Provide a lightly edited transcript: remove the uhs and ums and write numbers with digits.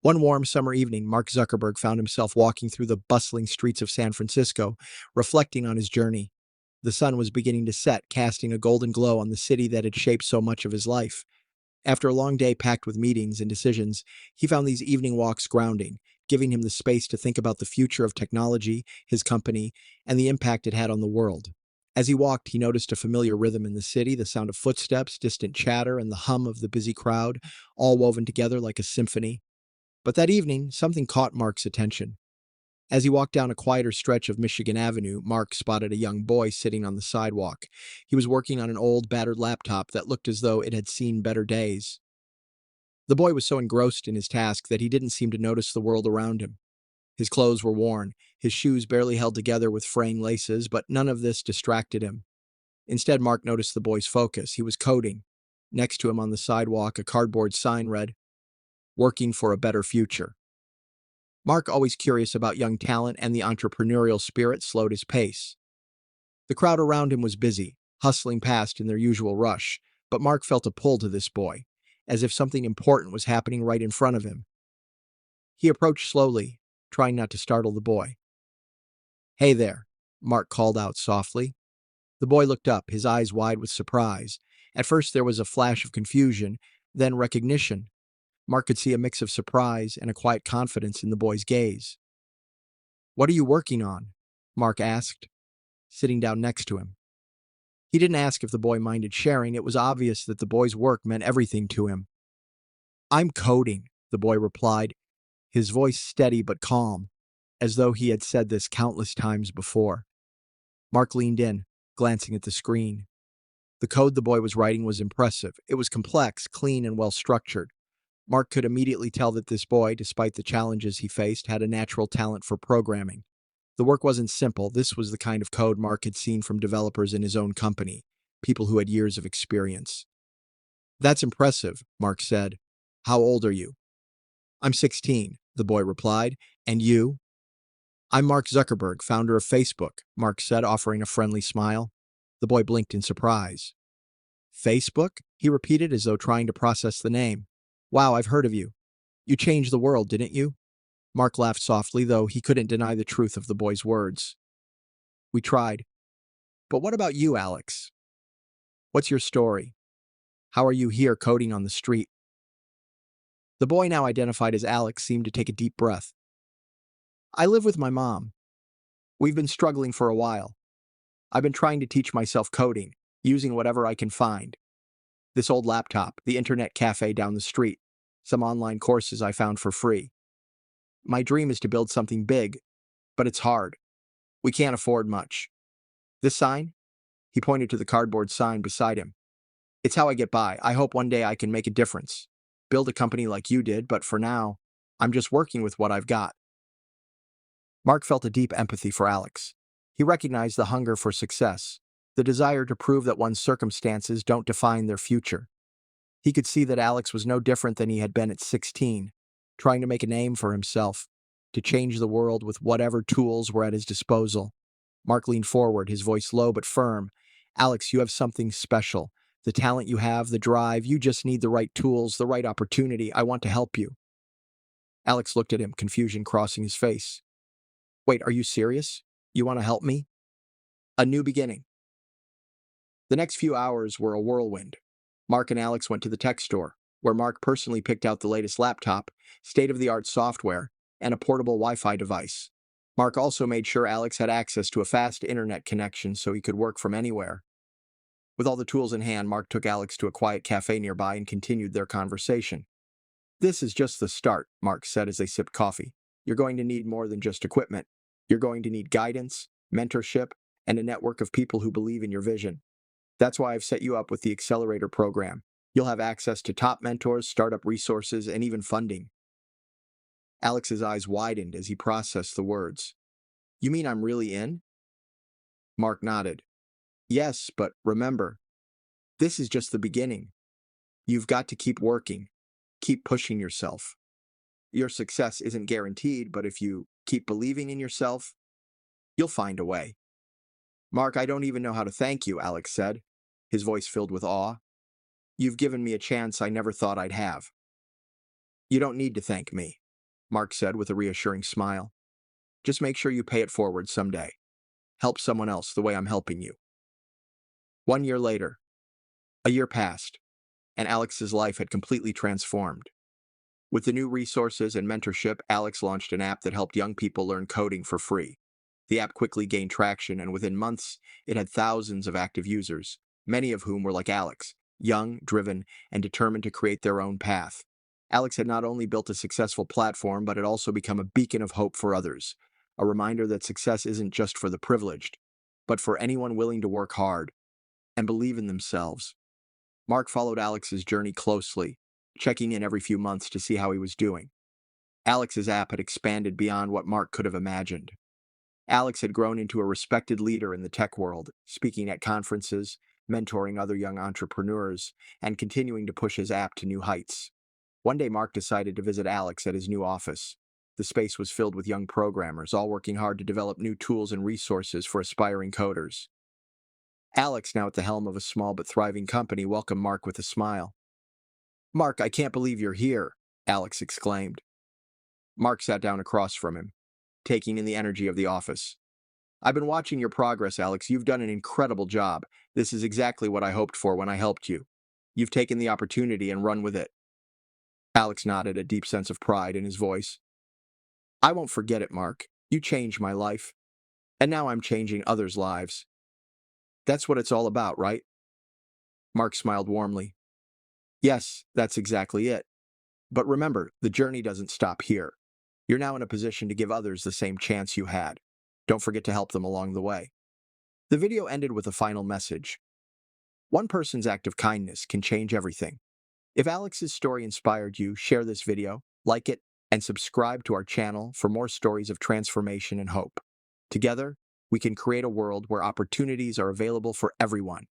One warm summer evening, Mark Zuckerberg found himself walking through the bustling streets of San Francisco, reflecting on his journey. The sun was beginning to set, casting a golden glow on the city that had shaped so much of his life. After a long day packed with meetings and decisions, he found these evening walks grounding, giving him the space to think about the future of technology, his company, and the impact it had on the world. As he walked, he noticed a familiar rhythm in the city, the sound of footsteps, distant chatter, and the hum of the busy crowd, all woven together like a symphony. But that evening, something caught Mark's attention. As he walked down a quieter stretch of Michigan Avenue, Mark spotted a young boy sitting on the sidewalk. He was working on an old, battered laptop that looked as though it had seen better days. The boy was so engrossed in his task that he didn't seem to notice the world around him. His clothes were worn, his shoes barely held together with fraying laces, but none of this distracted him. Instead, Mark noticed the boy's focus. He was coding. Next to him on the sidewalk, a cardboard sign read, "Working for a better future." Mark, always curious about young talent and the entrepreneurial spirit, slowed his pace. The crowd around him was busy, hustling past in their usual rush, but Mark felt a pull to this boy, as if something important was happening right in front of him. He approached slowly, trying not to startle the boy. "Hey there," Mark called out softly. The boy looked up, his eyes wide with surprise. At first there was a flash of confusion, then recognition. Mark could see a mix of surprise and a quiet confidence in the boy's gaze. "What are you working on?" Mark asked, sitting down next to him. He didn't ask if the boy minded sharing. It was obvious that the boy's work meant everything to him. "I'm coding," the boy replied, his voice steady but calm, as though he had said this countless times before. Mark leaned in, glancing at the screen. The code the boy was writing was impressive. It was complex, clean, and well-structured. Mark could immediately tell that this boy, despite the challenges he faced, had a natural talent for programming. The work wasn't simple. This was the kind of code Mark had seen from developers in his own company, people who had years of experience. "That's impressive," Mark said. "How old are you?" "I'm 16, the boy replied. "And you?" "I'm Mark Zuckerberg, founder of Facebook," Mark said, offering a friendly smile. The boy blinked in surprise. "Facebook?" he repeated, as though trying to process the name. "Wow, I've heard of you. You changed the world, didn't you?" Mark laughed softly, though he couldn't deny the truth of the boy's words. "We tried. But what about you, Alex? What's your story? How are you here coding on the street?" The boy, now identified as Alex, seemed to take a deep breath. "I live with my mom. We've been struggling for a while. I've been trying to teach myself coding, using whatever I can find. This old laptop, the internet cafe down the street, some online courses I found for free. My dream is to build something big, but it's hard. We can't afford much. This sign?" He pointed to the cardboard sign beside him. "It's how I get by. I hope one day I can make a difference. Build a company like you did, but for now, I'm just working with what I've got." Mark felt a deep empathy for Alex. He recognized the hunger for success, the desire to prove that one's circumstances don't define their future. He could see that Alex was no different than he had been at 16, trying to make a name for himself, to change the world with whatever tools were at his disposal. Mark leaned forward, his voice low but firm. "Alex, you have something special. The talent you have, the drive, you just need the right tools, the right opportunity. I want to help you." Alex looked at him, confusion crossing his face. "Wait, are you serious? You want to help me?" A new beginning. The next few hours were a whirlwind. Mark and Alex went to the tech store, where Mark personally picked out the latest laptop, state-of-the-art software, and a portable Wi-Fi device. Mark also made sure Alex had access to a fast internet connection so he could work from anywhere. With all the tools in hand, Mark took Alex to a quiet cafe nearby and continued their conversation. "This is just the start," Mark said as they sipped coffee. "You're going to need more than just equipment. You're going to need guidance, mentorship, and a network of people who believe in your vision. That's why I've set you up with the Accelerator program. You'll have access to top mentors, startup resources, and even funding." Alex's eyes widened as he processed the words. "You mean I'm really in?" Mark nodded. "Yes, but remember, this is just the beginning. You've got to keep working, keep pushing yourself. Your success isn't guaranteed, but if you keep believing in yourself, you'll find a way." "Mark, I don't even know how to thank you," Alex said, his voice filled with awe. "You've given me a chance I never thought I'd have." "You don't need to thank me," Mark said with a reassuring smile. Just make sure you pay it forward someday. Help someone else the way I'm helping you. 1 year later, a year passed, and Alex's life had completely transformed. With the new resources and mentorship, Alex launched an app that helped young people learn coding for free. The app quickly gained traction, and within months, it had thousands of active users, many of whom were like Alex, young, driven, and determined to create their own path. Alex had not only built a successful platform, but had also become a beacon of hope for others, a reminder that success isn't just for the privileged, but for anyone willing to work hard and believe in themselves. Mark followed Alex's journey closely, checking in every few months to see how he was doing. Alex's app had expanded beyond what Mark could have imagined. Alex had grown into a respected leader in the tech world, speaking at conferences, mentoring other young entrepreneurs, and continuing to push his app to new heights. One day, Mark decided to visit Alex at his new office. The space was filled with young programmers, all working hard to develop new tools and resources for aspiring coders. Alex, now at the helm of a small but thriving company, welcomed Mark with a smile. "Mark, I can't believe you're here," Alex exclaimed. Mark sat down across from him, taking in the energy of the office. "I've been watching your progress, Alex. You've done an incredible job. This is exactly what I hoped for when I helped you. You've taken the opportunity and run with it." Alex nodded, a deep sense of pride in his voice. "I won't forget it, Mark. You changed my life. And now I'm changing others' lives. That's what it's all about, right?" Mark smiled warmly. "Yes, that's exactly it. But remember, the journey doesn't stop here. You're now in a position to give others the same chance you had. Don't forget to help them along the way." The video ended with a final message. One person's act of kindness can change everything. If Alex's story inspired you, share this video, like it, and subscribe to our channel for more stories of transformation and hope. Together, we can create a world where opportunities are available for everyone.